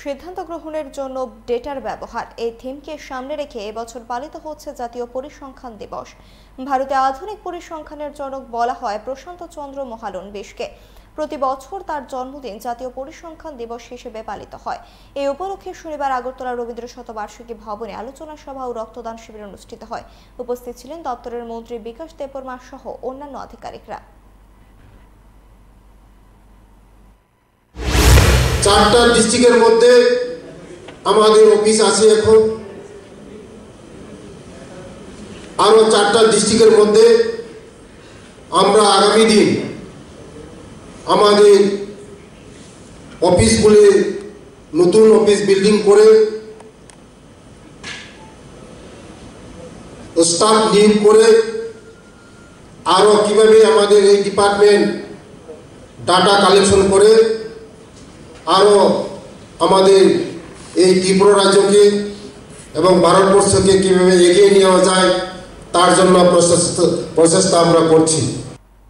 সিদ্ধান্ত গ্রহণের জন্য ডেটার ব্যবহার এই থিমকে সামনে রেখে এবছর পালিত হচ্ছে জাতীয় পরিসংখ্যান দিবস। ভারতে আধুনিক পরিসংখ্যানের জনক বলা হয় প্রশান্ত চন্দ্র মহালনবিশকে। প্রতি বছর তার জন্মদিন জাতীয় পরিসংখ্যান দিবস হিসেবে পালিত হয়। এই উপলক্ষে শনিবার আগরতলা রবীন্দ্র শতবার্ষিকী ভবনে আলোচনা সভা ও রক্তদান শিবির অনুষ্ঠিত হয়। উপস্থিত ছিলেন দপ্তরের মন্ত্রী বিকাশ দেববর্মা সহ অন্যান্য আধিকারিকরা। চারটা ডিস্ট্রিক্টের মধ্যে আমাদের অফিস আছে। এখন আরো চারটা ডিস্ট্রিক্টের মধ্যে আমরা আগামী দিন আমাদের অফিসগুলি নতুন অফিস বিল্ডিং করে স্টাফ নিয়োগ করে আরো কিভাবে আমাদের এই ডিপার্টমেন্ট ডাটা কালেকশন করে আরো আমাদের এই ত্রিপুরা রাজ্যকে এবং ভারতবর্ষকে কিভাবে এগিয়ে নেওয়া যায় তার জন্য প্রচেষ্টা আমরা করছি।